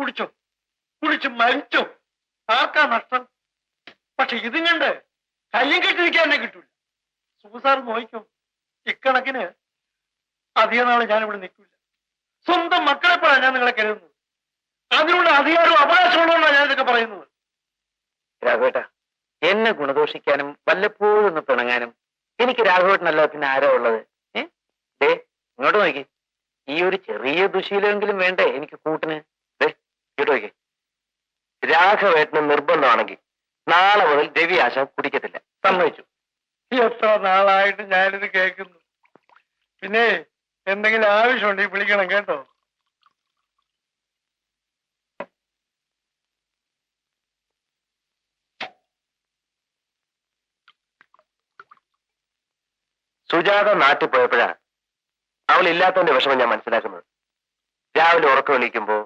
കുടിച്ചോ, കുടിച്ച് മരിച്ചോ, ആർക്കാ നഷ്ടം? പക്ഷെ ഇതും കണ്ട് കയ്യും കെട്ടിരിക്കാൻ തന്നെ കിട്ടൂല. സുഖസാർ നോയിക്കോ, ഇക്കണക്കിന് അധിക നാള് ഞാനിവിടെ നിൽക്കില്ല. സ്വന്തം മക്കളെ പോലാണ് ഞാൻ നിങ്ങളെ കരുതുന്നത്. അതിനുള്ള അധികാരവും അവകാശമുള്ളതാണ് ഞാൻ ഇതൊക്കെ പറയുന്നത്. രാഘവേട്ട, എന്നെ ഗുണദോഷിക്കാനും വല്ലപ്പോഴും ഒന്ന് പിണങ്ങാനും എനിക്ക് രാഘവേട്ടനല്ല പിന്നെ ആരാ ഉള്ളത്? ഇങ്ങോട്ട് നോക്കി, ഈ ഒരു ചെറിയ ദുശീലമെങ്കിലും വേണ്ടേ എനിക്ക് കൂട്ടിന്? ഇങ്ങോട്ട് നോക്കി, രാഘവേട്ടന് നിർബന്ധമാണെങ്കിൽ നാളെ മുതൽ രവി ആശാൻ കുടിക്കത്തില്ല. സമ്മതിച്ചു? എത്ര നാളായിട്ട് ഞാനിത് കേൾക്കുന്നു. പിന്നെ എന്തെങ്കിലും ആവശ്യമുണ്ടെങ്കിൽ വിളിക്കണം കേട്ടോ. സുജാത നാട്ടിൽ പോയപ്പോഴാ അവൾ ഇല്ലാത്തതിന്റെ വിഷമം ഞാൻ മനസ്സിലാക്കുന്നത്. രാവിലെ ഉറക്കം എണീക്കുമ്പോ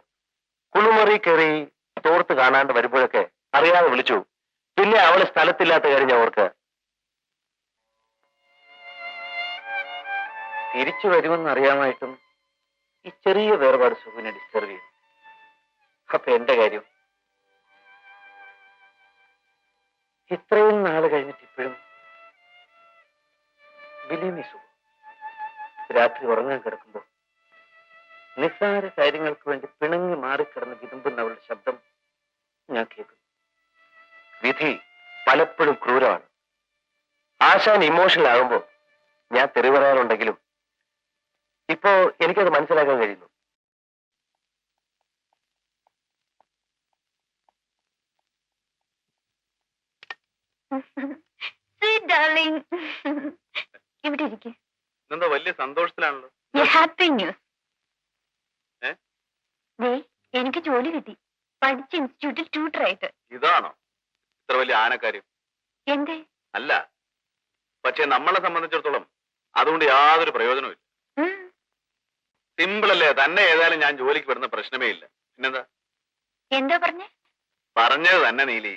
കുളിമുറി കയറി തോർത്ത് കാണാണ്ട് വരുമ്പോഴൊക്കെ അറിയാതെ വിളിച്ചു. പിന്നെ അവള് സ്ഥലത്തില്ലാത്ത കാര്യം ഞാൻ ഓർക്കുക. തിരിച്ചു വരുമെന്ന് അറിയാമായിട്ടും ഈ ചെറിയ വേർപാട് സുഖിനെ ഡിസ്റ്റർബ് ചെയ്തു. അപ്പൊ എന്റെ കാര്യം ഇത്രയും നാള് കഴിഞ്ഞിട്ട് ഇപ്പോഴും സുഖം. രാത്രി ഉറങ്ങാൻ കിടക്കുമ്പോ നിസ്സാര കാര്യങ്ങൾക്ക് വേണ്ടി പിണങ്ങി മാറിക്കിടന്ന് വിതുമ്പുന്ന അവളുടെ ശബ്ദം ഞാൻ കേൾക്കുന്നു. വിധി പലപ്പോഴും ക്രൂരമാണ്. ആശാൻ ഇമോഷണൽ ആകുമ്പോ ഞാൻ തെറി പറയാറുണ്ടെങ്കിലും ഇപ്പോ എനിക്കത് മനസ്സിലാക്കാൻ കഴിയുന്നു. ഇവിടെ ഇരിക്കെ. എന്താ വലിയ സന്തോഷത്തിലാണല്ലോ? Happy news. എനിക്ക് ജോലി കിട്ടി. പഠിച്ച ഇൻസ്റ്റിറ്റ്യൂട്ടിൽ ട്യൂട്ടറായിട്ട്. ഇതാണോ ഇത്ര വലിയ ആനക്കാര്യം? എന്തേ? അല്ല, പക്ഷെ നമ്മളെ സംബന്ധിച്ചിടത്തോളം അതുകൊണ്ട് യാതൊരു പ്രയോജനവും. സിമ്പിൾ അല്ലേ? തന്നെ ഏതായാലും ഞാൻ ജോലിക്ക് വരുന്ന പ്രശ്നമേ ഇല്ല. പിന്നെന്താ? എന്താ പറഞ്ഞത് തന്നെ നീലി.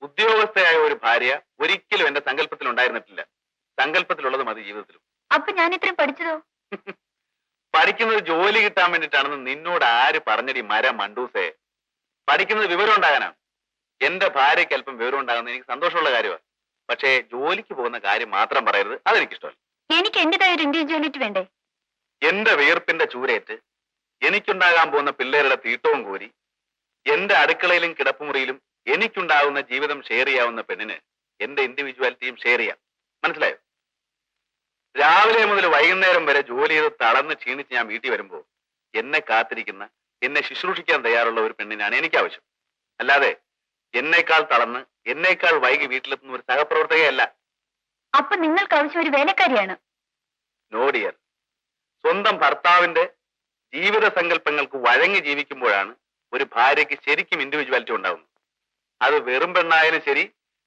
ഉദ്യോഗസ്ഥയായ ഒരു ഭാര്യ ഒരിക്കലും എന്റെ സങ്കല്പത്തിൽ ഉണ്ടായിരുന്നിട്ടില്ല. സങ്കല്പത്തിലുള്ളത് മതി ജീവിതത്തിലും. അപ്പൊ ഞാൻ ഇത്രയും പഠിച്ചതോ? പഠിക്കുന്നത് ജോലി കിട്ടാൻ വേണ്ടിയിട്ടാണെന്ന് നിന്നോട് ആര് പറഞ്ഞടി മര മണ്ടൂസേ? പഠിക്കുന്നത് വിവരം ഉണ്ടാകാനാണ്. എന്റെ ഭാര്യയ്ക്ക് അല്പം വിവരം ഉണ്ടാകുന്നത് എനിക്ക് സന്തോഷമുള്ള കാര്യമാണ്. പക്ഷേ ജോലിക്ക് പോകുന്ന കാര്യം മാത്രം പറയരുത്, അതെനിക്കിഷ്ടമല്ല. എനിക്ക് എന്റേതായ ഒരു ഇൻഡിവിജ്വാലിറ്റി വേണ്ടേ? എന്റെ വിയർപ്പിന്റെ ചൂരേറ്റ് എനിക്കുണ്ടാകാൻ പോകുന്ന പിള്ളേരുടെ തീട്ടവും കോരി എന്റെ അടുക്കളയിലും കിടപ്പുമുറിയിലും എനിക്കുണ്ടാകുന്ന ജീവിതം ഷെയർ ചെയ്യാവുന്ന പെണ്ണിന് എന്റെ ഇൻഡിവിജ്വാലിറ്റിയും ഷെയർ ചെയ്യാം. മനസ്സിലായോ? രാവിലെ മുതൽ വൈകുന്നേരം വരെ ജോലി ചെയ്ത് തളർന്ന് ക്ഷീണിച്ച് ഞാൻ വീട്ടിൽ വരുമ്പോൾ എന്നെ കാത്തിരിക്കുന്ന, എന്നെ ശുശ്രൂഷിക്കാൻ തയ്യാറുള്ള ഒരു പെണ്ണിനാണ് എനിക്ക് ആവശ്യം. അല്ലാതെ എന്നേക്കാൾ തളർന്ന് എന്നേക്കാൾ വൈകി വീട്ടിലെത്തുന്ന ഒരു സഹപ്രവർത്തകയല്ല. അപ്പൊ നിങ്ങൾക്ക് ആവശ്യം ഒരു വേലക്കാരിയാണ്? No dear. സ്വന്തം ഭർത്താവിന്റെ ജീവിത സങ്കല്പങ്ങൾക്ക് വഴങ്ങി ജീവിക്കുമ്പോഴാണ് ഒരു ഭാര്യയ്ക്ക് ശരിക്കും ഇൻഡിവിജ്വാലിറ്റി ഉണ്ടാവുന്നത്. അത് വെറും പെണ്ണായാലും ശരി,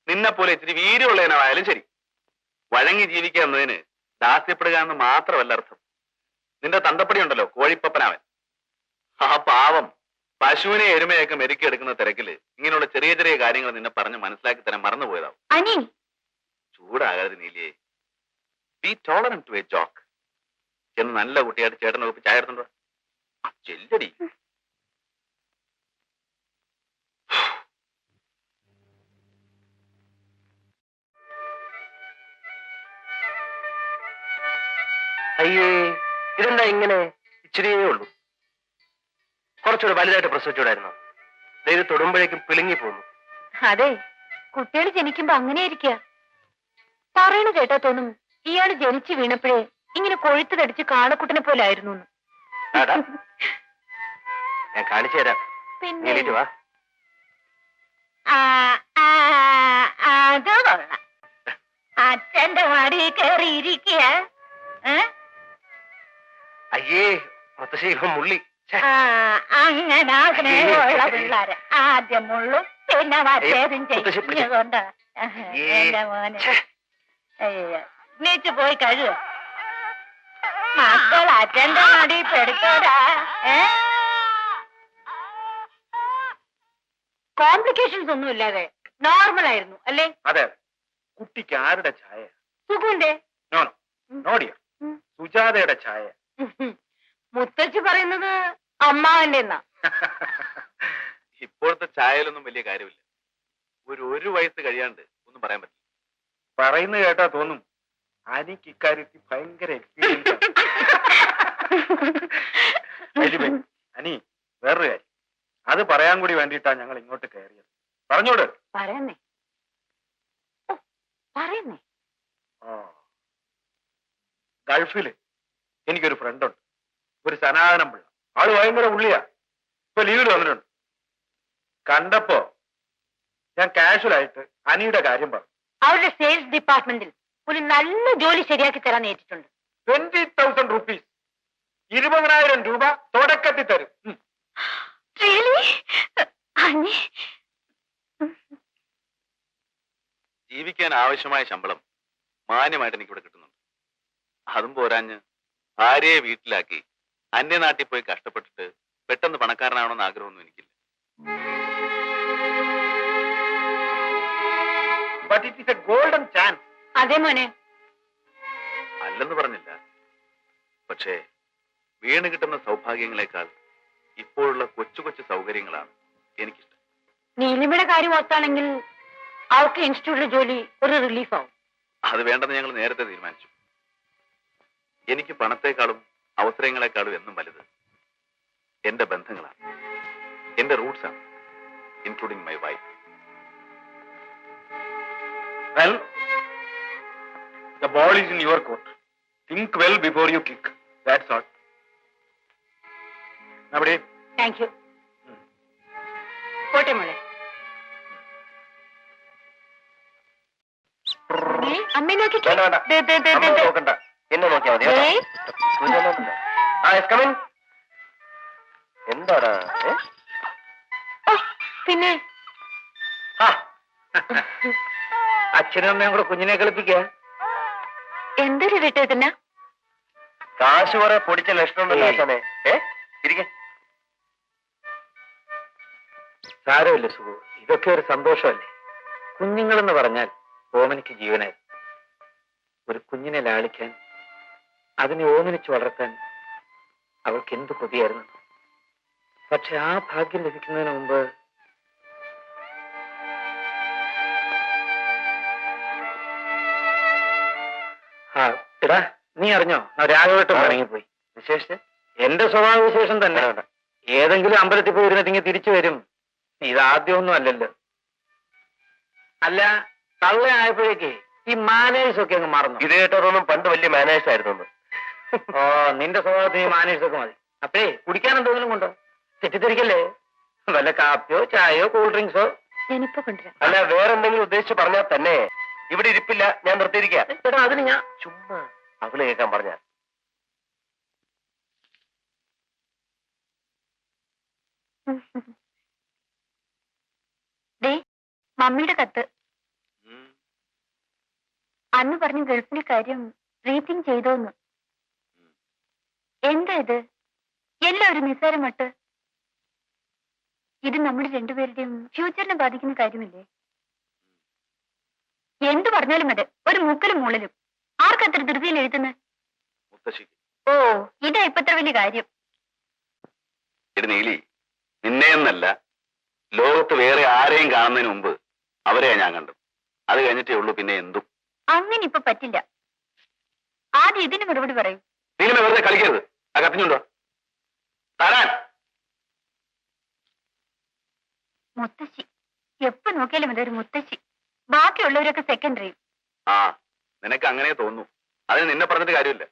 നിന്നെ പോലെ ഇത്തിരി വീര്യമുള്ളതിനായാലും ശരി. വഴങ്ങി ജീവിക്കുക എന്നതിന് ദാസ്യപ്പെടുക എന്ന് മാത്രമല്ല അർത്ഥം. നിന്റെ തന്തപ്പടി ഉണ്ടല്ലോ, കോഴിപ്പപ്പനാവൻ, ആ പാവം പശുവിനെ എരുമയൊക്കെ മെരുക്കിയെടുക്കുന്ന തിരക്കില് ഇങ്ങനെയുള്ള ചെറിയ ചെറിയ കാര്യങ്ങൾ നിന്നെ പറഞ്ഞ് മനസ്സിലാക്കി തരാൻ മറന്നുപോയതാവും. ചൂടാകാതെ നീലിയെ. Be tolerant to a joke എന്ന് നല്ല കുട്ടിയായിട്ട് ചേട്ടൻ ഒപ്പം ചായ എടുത്തുണ്ടോ? ചെല്ലടി. അയ്യേ, ഇതെന്താ ഇങ്ങനെ? ഇച്ചിരിയേ ഉള്ളൂ. കുറച്ചുകൂടെ വലുതായിട്ട് പ്രസവിച്ചൂടായിരുന്നോ? ഇത് തൊടുമ്പോഴേക്കും പിളുങ്ങി പോന്നു. അതെ, കുട്ടികൾ ജനിക്കുമ്പോ അങ്ങനെ ഇരിക്കുക. പറയണ കേട്ടാ തോന്നും ഇയാള് ജനിച്ചു വീണപ്പോഴേ ഇങ്ങനെ കൊഴുത്ത് തടിച്ച് കാളക്കുട്ടനെ പോലെ ആയിരുന്നു. ഞാൻ കാണിച്ചു തരാം. പിന്നെ വാ. അത് കൊള്ളാം. അച്ഛന്റെ മടി കയറി ഇരിക്കുക. അയ്യേ, മുത്തശ്ശി മുള്ളി. അങ്ങനെ സ്നേഹമുള്ള പിള്ളേര് ആദ്യം മുള്ളും പിന്നെ മറ്റേതും ചെയ്യുന്നതുകൊണ്ട് എന്റെ മോനെ നീച്ച് പോയി കഴുക. മക്കൾ അച്ഛന്റെ മടി പെടുത്തോടാ. കോംപ്ലിക്കേഷൻസ് ഒന്നും ഇല്ലാതെ നോർമൽ ആയിരുന്നു അല്ലേ? അതെ. കുട്ടിക്ക് ആരുടെ ഛായ? സുഖുന്റെ. സുജാതയുടെ ഛായ. മുത്തച്ഛി പറയുന്നത് അമ്മാവന്റെ എന്നാ. ഇപ്പോഴത്തെ ചായയിലൊന്നും വലിയ കാര്യമില്ല. ഒരു വയസ്സ് കഴിയാണ്ട് ഒന്നും പറയാൻ പറ്റില്ല. പറയുന്നത് കേട്ടാ തോന്നും അനിക്ക് ഇക്കാര്യത്തിൽ ഭയങ്കര എക്സ്പീരിയൻസ്. അനി, വേറൊരു കാര്യം, അത് പറയാൻ കൂടി വേണ്ടിയിട്ടാ ഞങ്ങൾ ഇങ്ങോട്ട് കയറിയത്. പറഞ്ഞോട്. പറയുന്നേ പറയുന്നേ. ഗൾഫില് എനിക്കൊരു ഫ്രണ്ടുണ്ട്, ഒരു സനാതനം പിള്ള. ആള് ഭയങ്കര ഉള്ളിയാ. ഇപ്പൊ ലീവിൽ വന്നിട്ടുണ്ട്. കണ്ടപ്പോ ഞാൻ കാഷ്വലായിട്ട് അനിയുടെ കാര്യം പറഞ്ഞു. അവരുടെ സെയിൽസ് ഡിപ്പാർട്ട്മെന്റിൽ ഒരു നല്ല ജോലി ശരിയാക്കി തരാൻ ഏറ്റിട്ടുണ്ട്. 20,000 rupees, 20,000 രൂപ തുടക്കത്തിൽ തരും. ജീവിക്കാൻ ആവശ്യമായ ശമ്പളം മാന്യമായിട്ട് എനിക്കിവിടെ കിട്ടുന്നുണ്ട്. അതും പോരാഞ്ഞ് ഭാര്യയെ വീട്ടിലാക്കി അന്യനാട്ടിൽ പോയി കഷ്ടപ്പെട്ടിട്ട് പെട്ടെന്ന് പണക്കാരനാവണമെന്ന് ആഗ്രഹമൊന്നും എനിക്കില്ല. But it is a golden chance. അതെ മോനെ. അല്ലെന്ന് പറഞ്ഞില്ല. പക്ഷേ വീണ് കിട്ടുന്ന സൗഭാഗ്യങ്ങളെക്കാൾ ഇപ്പോഴുള്ള കൊച്ചു കൊച്ചു സൗകര്യങ്ങളാണ് എനിക്കിഷ്ടം. നീലിമയുടെ കാര്യം ഓർത്താണെങ്കിൽ അവർക്ക് ഇൻസ്റ്റിറ്റ്യൂട്ടിലെ ജോലി ഒരു റിലീഫ് ആവും. അത് വേണ്ടെന്ന് ഞങ്ങൾ നേരത്തെ തീരുമാനിച്ചു. എനിക്ക് പണത്തെക്കാളും അവസരങ്ങളെക്കാളും എന്നും വലുത് എന്റെ ബന്ധങ്ങളാണ്, എന്റെ റൂട്ട്സ് ആണ്, including my wife. Well, the ball is in your court. Think well before you kick. That's all. അവിടെ താങ്ക് യു. പോട്ടെ മോളെ. അമ്മ നോക്കിക്കേ. വേണ്ട, വേണ്ട. ദേ, ദേ, ദേ, അമ്മ ദേ. നോക്കണ്ട, എന്നെ നോക്കിയാ മതി. ഏയ്. എന്താടാ? ഓ, പിന്നെ അച്ഛനും അമ്മയും കൂടെ കുഞ്ഞിനെ കളിപ്പിക്ക. എന്തൊരു വിട്ടതിന കാശ് കുറെ പൊടിച്ച ലക്ഷണമുണ്ടല്ലോ. ഇരിക്കെ. സാരമില്ല സുഖു, ഇതൊക്കെ ഒരു സന്തോഷമല്ലേ. കുഞ്ഞുങ്ങളെന്ന് പറഞ്ഞാൽ ഓമനിക്ക് ജീവനായിരുന്നു. ഒരു കുഞ്ഞിനെ ലാളിക്കാൻ, അതിനെ ഓമനിച്ച് വളർത്താൻ അവൾക്ക് എന്ത് കൊതിയായിരുന്നു. പക്ഷെ ആ ഭാഗ്യം ലഭിക്കുന്നതിന് മുമ്പ് എടാ, നീ അറിഞ്ഞോ രാഘവട്ടം ഇറങ്ങിപ്പോയി. വിശേഷിച്ച് എന്റെ സ്വഭാവ വിശേഷം തന്നെ. ഏതെങ്കിലും അമ്പലത്തിൽ പോയി ഇരുന്നിട്ടെങ്കിൽ തിരിച്ചു വരും. ഇതാദ്യമൊന്നും അല്ലല്ലോ. അല്ല, തള്ള ആയപ്പോഴേക്ക് ഈ മാനേഴ്സ് ഒക്കെ അങ്ങ് മറന്നു. ഇത് കേട്ടതൊന്നും പണ്ട് വലിയ മാനേഴ്സ് ആയിരുന്നു. ഓ, നിന്റെ സ്വഭാവത്തിന് ഈ മാനേഴ്സ് ഒക്കെ മതി. അപ്പേ കുടിക്കാൻ എന്തെങ്കിലും കൊണ്ടോ? തെറ്റിദ്ധരിക്കല്ലേ. വല്ല കാപ്പിയോ ചായയോ കൂൾ ഡ്രിങ്ക്സോ. ഞാനിപ്പോ കൊണ്ടുവരാം. അല്ല, വേറെന്തെങ്കിലും ഉദ്ദേശിച്ച് പറഞ്ഞാൽ തന്നെ ഇവിടെ ഇരിപ്പില്ല, ഞാൻ നിർത്തിയിരിക്കാം. അതിന് ഞാൻ ചുമ്മാ അവള് കേൾക്കാൻ പറഞ്ഞ. മമ്മിയുടെ കത്ത്. അന്ന് പറഞ്ഞു ഗൾഫിലെ കാര്യം റീതിങ് ചെയ്തോന്ന്. എന്താ ഇത്? എല്ലാവരും നിസ്സാരമട്ട്. ഇത് നമ്മുടെ രണ്ടുപേരുടെയും ഫ്യൂച്ചറിനെ ബാധിക്കുന്ന കാര്യമില്ലേ? എന്തു പറഞ്ഞാലും അതെ, ഒരു മുക്കലും മൂളലും. ആർക്കത്ര ധൃതിയിൽ എഴുതുന്നത്? ഓ, ഇതാ ഇപ്പത്ര വലിയ കാര്യം. നീലി, നിന്നെയെന്നല്ല, ലോകത്ത് വേറെ ആരെയും കാണുന്നതിന് മുമ്പ് അവരെയാ ഞാൻ കണ്ടു. അത് കഴിഞ്ഞിട്ടേ ഉള്ളൂ പിന്നെ എന്തും. അങ്ങനെ ഇപ്പൊ പറ്റില്ല. ആദ്യം ഇതിന് മറുപടി പറയും. നീലിമ വെറുതെ കളിക്കരുത്. ആ കത്തിഞ്ഞുണ്ടോ തരാൻ? മുത്തശ്ശി എപ്പോ നോക്കിയാലും അതൊരു മുത്തശ്ശി. ബാക്കിയുള്ളവരൊക്കെ സെക്കൻഡറി. ആ, നിനക്ക് അങ്ങനെ തോന്നുന്നു. അതിന് നിന്നെ പറഞ്ഞിട്ട് കാര്യമില്ല.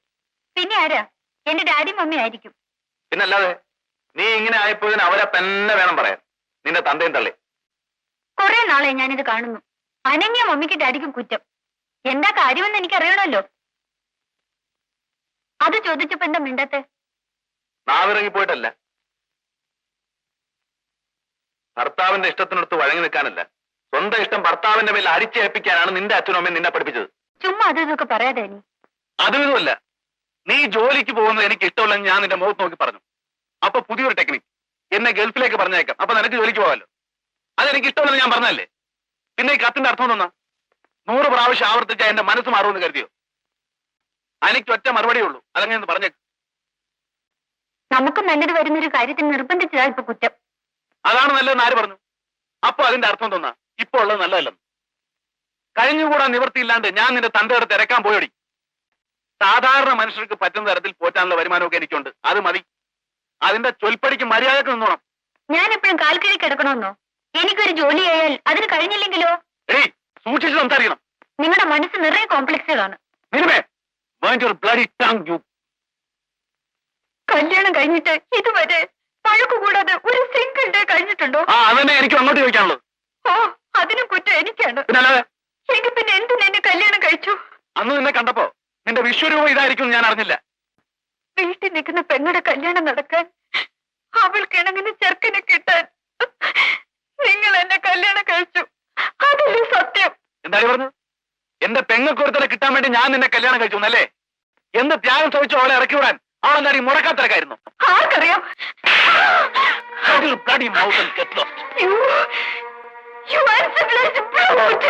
പിന്നെ ആരാ? എന്റെ ഡാഡി മമ്മി ആയിരിക്കും. പിന്നല്ലാതെ. നീ ഇങ്ങനെ ആയപ്പോതിന് അവരെ തന്നെ വേണം പറയാൻ. നിന്റെ തന്തയും തള്ളി. കുറെ നാളെ ഞാനിത് കാണുന്നു. അനങ്ങിയ മമ്മിക്ക് ഡാഡിക്കും കുറ്റം. എന്താ കാര്യമെന്ന് എനിക്ക് അറിയണമല്ലോ. അത് ചോദിച്ചപ്പോ എന്താ മിണ്ടത്തെ? നാവിറങ്ങി പോയിട്ടല്ല, ഭർത്താവിന്റെ ഇഷ്ടത്തിനടുത്ത് വഴങ്ങി നിൽക്കാനല്ല, സ്വന്തം ഇഷ്ടം ഭർത്താവിന്റെ മേൽ അടിച്ചേൽപ്പിക്കാനാണ് നിന്റെ അച്ഛനും അമ്മയും നിന്നെ പഠിപ്പിച്ചത്. ചുമ്മാ അത് ഇതൊക്കെ പറയാതെ നീ. അതും ഇതുമല്ല. നീ ജോലിക്ക് പോകുന്നത് എനിക്ക് ഇഷ്ടമല്ലെന്ന് ഞാൻ നിന്റെ മുഖത്ത് നോക്കി പറഞ്ഞു. അപ്പൊ പുതിയൊരു ടെക്നിക്, എന്നെ ഗൾഫിലേക്ക് പറഞ്ഞേക്കാം, അപ്പൊ നിനക്ക് ജോലിക്ക് പോകാമല്ലോ. അതെനിക്ക് ഇഷ്ടമല്ലെന്ന് ഞാൻ പറഞ്ഞല്ലേ. പിന്നെ ഈ കത്തിന്റെ അർത്ഥം ഒന്നാ 100 പ്രാവശ്യം ആവർത്തിച്ച എന്റെ മനസ്സ് മാറുമെന്ന് കരുതിയോ? എനിക്ക് ഒറ്റ മറുപടിയേ ഉള്ളൂ, അതങ്ങനെ പറഞ്ഞേക്ക്. നമുക്ക് നല്ലത് വരുന്നൊരു കാര്യത്തിന് നിർബന്ധിച്ചതാ ഇപ്പൊ കുറ്റം. അതാണ് നല്ലതെന്ന് ആര് പറഞ്ഞു? അപ്പൊ അതിന്റെ അർത്ഥം തോന്നാ ഇപ്പൊ ഉള്ളത് നല്ലതല്ലെന്ന്. കഴിഞ്ഞുകൂടാൻ നിവൃത്തിയില്ലാണ്ട് ഞാൻ നിന്റെ തന്റെ അടുത്ത് ഇറക്കാൻ പോയടി. സാധാരണ മനുഷ്യർക്ക് പറ്റുന്ന തരത്തിൽ പോറ്റാനുള്ള വരുമാനമൊക്കെ എനിക്കുണ്ട്, അത് മതി. അതിന്റെ ചൊൽപ്പടിക്ക് മര്യാദക്ക് നിന്നോണം. ഞാൻ എപ്പോഴും കാൽക്കഴി കിടക്കണമെന്നോ? എനിക്കൊരു ജോലി ആയാൽ അതിന് കഴിഞ്ഞില്ലെങ്കിലോ? എടീ, സൂക്ഷിച്ച് സംസാരിക്കണം. നിങ്ങളുടെ മനസ്സ് നിറയെ കോംപ്ലക്സുകളാണ്. നിരുമേ, mind your bloody tongue, you. കല്യാണം കഴിഞ്ഞിട്ട് ഇതുവരെ പഴക്കു കൂടാതെ ഒരു സിംഗിൾ ഡേ കഴിഞ്ഞിട്ടുണ്ടോ? ആ അതന്നെ എനിക്ക് അങ്ങോട്ട് ചോദിക്കാനുള്ളത്. ഓ, അതിനും കുറ്റം എനിക്കാണ്. പിന്നല്ലാതെ എങ്കിൽ പിന്നെ എന്തിന് എന്നെ കല്യാണം കഴിച്ചു? അന്ന് നിന്നെ കണ്ടപ്പോ നിന്റെ വിശ്വരൂപം ഇതായിരിക്കും ഞാൻ അറിഞ്ഞില്ല. വീട്ടിൽ നിൽക്കുന്ന പെങ്ങളുടെ കല്യാണം നടക്കാൻ, അവൾക്ക് ഇണങ്ങുന്ന ചെറുക്കനെ കിട്ടാൻ നിങ്ങൾ എന്നെ കല്യാണം കഴിച്ചു. അതല്ലേ സത്യം? എന്താ പറഞ്ഞു? എന്റെ പെങ്ങൾക്കൊരുത്തരെ കിട്ടാൻ വേണ്ടി ഞാൻ നിന്നെ കല്യാണം കഴിച്ചു എന്നല്ലേ? എന്ത് ത്യാഗം സഹിച്ചു അവളെ ഇറക്കി വിടാൻ അവളെന്താടി മുടക്കാത്തിരക്കായിരുന്നു? ആർക്കറിയാം? You uncivilized brute!